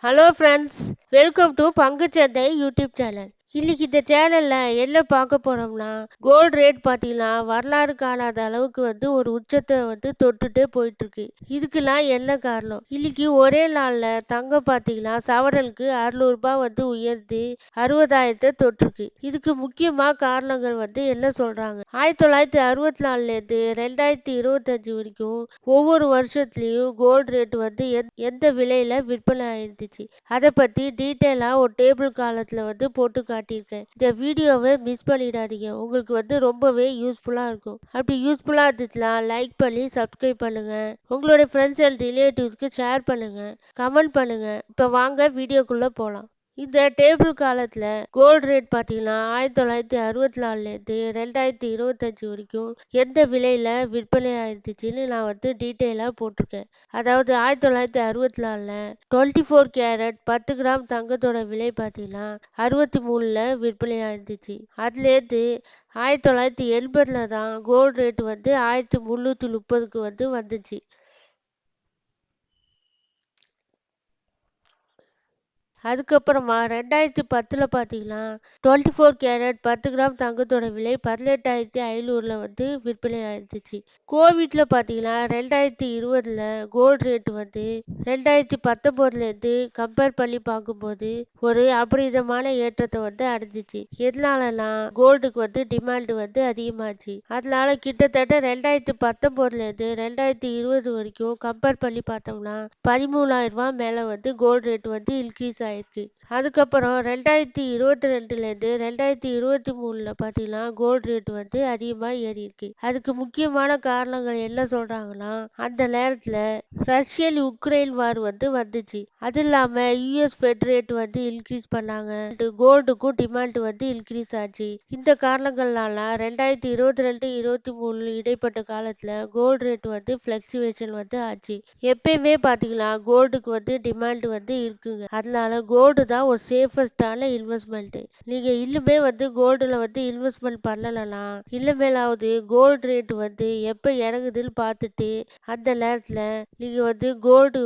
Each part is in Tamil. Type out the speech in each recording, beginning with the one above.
ஹலோ ஃப்ரெண்ட்ஸ், வெல்கம் டு பங்குச்சந்தை யூடியூப் சேனல். இன்னைக்கு இந்த சேனல்ல என்ன பார்க்க போறோம்னா, கோல்டு ரேட் பார்த்தீங்கன்னா வரலாறு காணாத அளவுக்கு ஒரு உச்சத்தை தொட்டுட்டே போயிட்டு இருக்கு. இதுக்கெல்லாம் என்ன காரணம்? இன்னைக்கு ஒரே நாள்ல தங்கம் பார்த்தீங்கன்னா சவரனுக்கு 600 ரூபாய் உயர்ந்து 60,000 தொட்டிருக்கு. இதுக்கு முக்கியமா காரணங்கள் என்ன சொல்றாங்க? 1964ல இருந்து 2025 வரைக்கும் ஒவ்வொரு வருஷத்துலயும் கோல்டு ரேட் எந்த விலையில விற்பனை ஆயிருந்துச்சு, அதை பத்தி டீட்டெயிலா ஒரு டேபிள் காலத்துல போட்டு காட்டியிருக்கேன். இந்த வீடியோவை மிஸ் பண்ணிடாதீங்க. உங்களுக்கு ரொம்பவே யூஸ்ஃபுல்லா இருக்கும். அப்படி யூஸ்ஃபுல்லா இருந்துச்சுன்னா லைக் பண்ணி சப்ஸ்கிரைப் பண்ணுங்க. உங்களோட ஃப்ரெண்ட்ஸ் அண்ட் ரிலேட்டிவ்ஸ்க்கு ஷேர் பண்ணுங்க, கமெண்ட் பண்ணுங்க. இப்போ வாங்க வீடியோக்குள்ள போலாம். இந்த டேபிள் காலத்துல கோல்டு ரேட் பார்த்தீங்கன்னா 1964லேருந்து 2025 வரைக்கும் எந்த விலையில விற்பனை ஆயிருந்துச்சுன்னு நான் டீட்டெயிலாக போட்டிருக்கேன். அதாவது 1964ல 24 கேரட் 10 கிராம் தங்கத்தோட விலை பார்த்தீங்கன்னா 63ல விற்பனை ஆயிருந்துச்சு. அதுலேருந்து 1980ல தான் கோல்டு ரேட் 1330க்கு வந்துச்சு. அதுக்கப்புறமா 2010ல் பார்த்தீங்கன்னா 24 கேரட் 10 கிராம் தங்கத்தோட விலை 18,500ல் விற்பனை ஆயிருந்துச்சு. கோவிட்ல பார்த்தீங்கன்னா 2020ல் கோல்டு ரேட் 2019லேருந்து கம்பேர் பண்ணி பார்க்கும்போது ஒரு அபரிதமான ஏற்றத்தை அடைஞ்சிச்சு. எதனாலனா கோல்டுக்கு டிமாண்ட் அதிகமாச்சு. அதனால கிட்டத்தட்ட 2019லேருந்து 2020 வரைக்கும் கம்பேர் பண்ணி பார்த்தோம்னா 13,000 ரூபாய் மேல கோல்டு ரேட் இன்க்ரீஸ் ஆயிருக்கு. அதுக்கப்புறம் 2022லேருந்து 2023ல பார்த்தீங்கன்னா கோல்டு ரேட் அதிகமாக ஏறி இருக்கு. அதுக்கு முக்கியமான காரணங்கள் என்ன சொல்றாங்கன்னா, அந்த நேரத்தில் ரஷ்யன் உக்ரைன் வார் வந்துச்சு. அது இல்லாம யூஎஸ் ஃபெட் ரேட் இன்க்ரீஸ் பண்ணாங்க. கோல்டுக்கும் டிமாண்ட் இன்க்ரீஸ் ஆச்சு. இந்த காரணங்கள்னால 2022-23 இடைப்பட்ட காலத்துல கோல்டு ரேட் ஃபிளக்சுவேஷன் ஆச்சு. எப்பயுமே பாத்தீங்கன்னா கோல்டுக்கு டிமாண்ட் இருக்குங்க. அதனால கோல்டு தான் ஒரு சேஃபஸ்டான இன்வெஸ்ட்மெண்ட். நீங்க இன்னுமே கோல்டுல இன்வெஸ்ட்மெண்ட் பண்ணலன்னா இனிமேலாவது கோல்டு ரேட் எப்ப இறங்குதுன்னு பார்த்துட்டு அந்த நேரத்துல நீங்க கோல்டு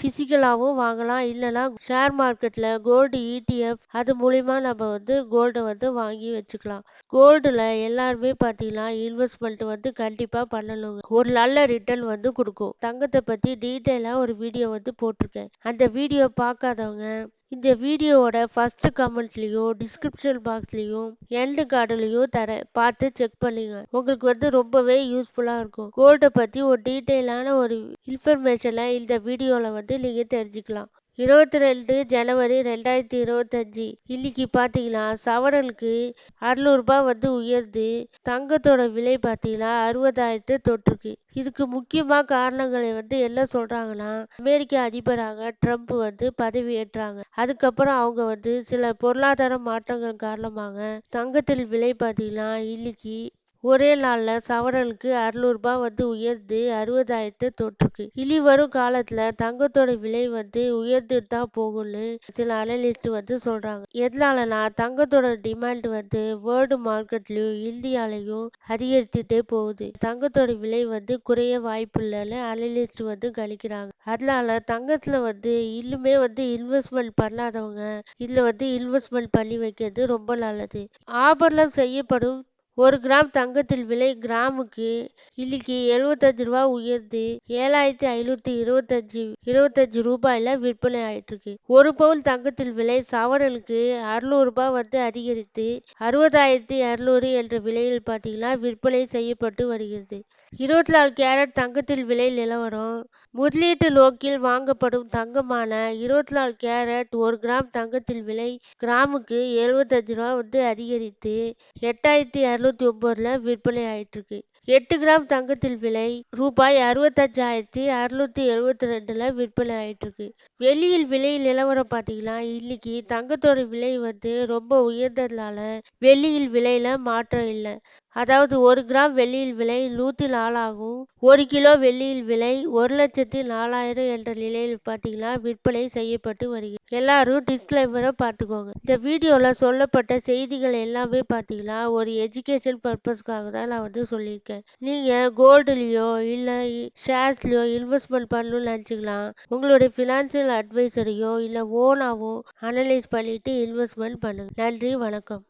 பிசிக்கலாவும் வாங்கலாம். இல்லைன்னா ஷேர் மார்க்கெட்ல கோல்டு இடிஎஃப் அது மூலியமா நம்ம கோல்டை வாங்கி வச்சுக்கலாம். கோல்டுல எல்லாருமே பாத்தீங்கன்னா இன்வெஸ்ட்மெண்ட் கண்டிப்பா பண்ணணுங்க. ஒரு நல்ல ரிட்டர்ன் கொடுக்கும். தங்கத்தை பத்தி டீட்டெயிலா ஒரு வீடியோ போட்டிருக்கேன். அந்த வீடியோ பார்க்காதவங்க இந்த வீடியோவோட ஃபர்ஸ்ட் கமெண்ட்லயும் டிஸ்கிரிப்ஷன் பாக்ஸ்லயும் எண்ட் கார்டுலயும் தரேன், பார்த்து செக் பண்ணுங்க. உங்களுக்கு ரொம்பவே யூஸ்ஃபுல்லா இருக்கும். கோல்டை பத்தி ஒரு டீட்டெயிலான ஒரு இன்ஃபர்மேஷனை இந்த வீடியோல நீங்க தெரிஞ்சுக்கலாம். 22 ஜனவரி 2025 இன்னைக்கு பார்த்தீங்கன்னா சவரனுக்கு 600 ரூபாய் உயர்ந்து தங்கத்தோட விலை பார்த்தீங்கன்னா 60,000 தொட்டிருக்கு. இதுக்கு முக்கியமா காரணங்களை என்ன சொல்றாங்கன்னா, அமெரிக்க அதிபராக ட்ரம்ப் பதவி ஏற்றாங்க. அதுக்கப்புறம் அவங்க சில பொருளாதார மாற்றங்கள் காரணமாக தங்கத்தின் விலை பார்த்தீங்கன்னா இன்னைக்கு ஒரே நாள்ல சவரனுக்கு 600 ரூபாய் உயர்ந்து 60,000 தொட்டிருக்கு. இனி வரும் காலத்துல தங்கத்தோட விலை உயர்ந்துட்டு தான் போகும்னு சில அனலிஸ்ட் சொல்றாங்க. எதனாலனா தங்கத்தோட டிமாண்ட் வேர்ல்டு மார்க்கெட்லயும் இந்தியாலையும் அதிகரிச்சுட்டே போகுது. தங்கத்தோட விலை குறைய வாய்ப்பு இல்லைன்னு அனலிஸ்ட் கணிக்கிறாங்க. அதனால தங்கத்துல இன்னுமே இன்வெஸ்ட்மெண்ட் பண்ணாதவங்க இதுல இன்வெஸ்ட்மெண்ட் பண்ணி வைக்கிறது ரொம்ப நல்லது. ஆபரணம் செய்யப்படும் 1 கிராம் தங்கத்தின் விலை கிராமுக்கு இன்னைக்கு 75 ரூபாய் உயர்ந்து 7,525 ரூபாயில விற்பனை ஆயிட்டு இருக்கு. ஒரு பவுன் தங்கத்தின் விலை சவரனுக்கு 600 ரூபாய் அதிகரித்து 60,200 என்ற விலையில் பார்த்தீங்கன்னா விற்பனை செய்யப்பட்டு வருகிறது. 24 கேரட் தங்கத்தின் விலை நிலவரம். முதலீட்டு நோக்கில் வாங்கப்படும் தங்கமான 24 கேரட் 1 கிராம் தங்கத்தின் விலை கிராமுக்கு 75 ரூபாய் அதிகரித்து 8,209ல விற்பனை ஆயிட்டு இருக்கு. 8 கிராம் தங்கத்தின் விலை ரூபாய் 65,672ல விற்பனை ஆயிட்டு இருக்கு. வெளியில் விலை நிலவரம் பார்த்தீங்கன்னா இன்னைக்கு தங்கத்தோட விலை ரொம்ப உயர்ந்ததுனால வெளியில் விலையில மாற்றம் இல்லை. அதாவது 1 கிராம் வெள்ளியின் விலை 104 ஆகும். 1 கிலோ வெள்ளியின் விலை 1,04,000 என்ற நிலையில் பார்த்தீங்கன்னா விற்பனை செய்யப்பட்டு வருகிறது. எல்லாரும் டிஸ்க்ளைமரை பார்த்துக்கோங்க. இந்த வீடியோவில் சொல்லப்பட்ட செய்திகள் எல்லாமே பார்த்தீங்கன்னா ஒரு எஜுகேஷன் பர்பஸ்க்காக தான் நான் வந்து சொல்லியிருக்கேன். நீங்கள் கோல்டுலேயோ இல்லை ஷேர்ஸ்லையோ இன்வெஸ்ட்மெண்ட் பண்ணணும்னு நினச்சிக்கலாம். உங்களுடைய ஃபினான்ஷியல் அட்வைசரையோ இல்லை ஓனாவோ அனலைஸ் பண்ணிவிட்டு இன்வெஸ்ட்மெண்ட் பண்ணுங்கள். நன்றி, வணக்கம்.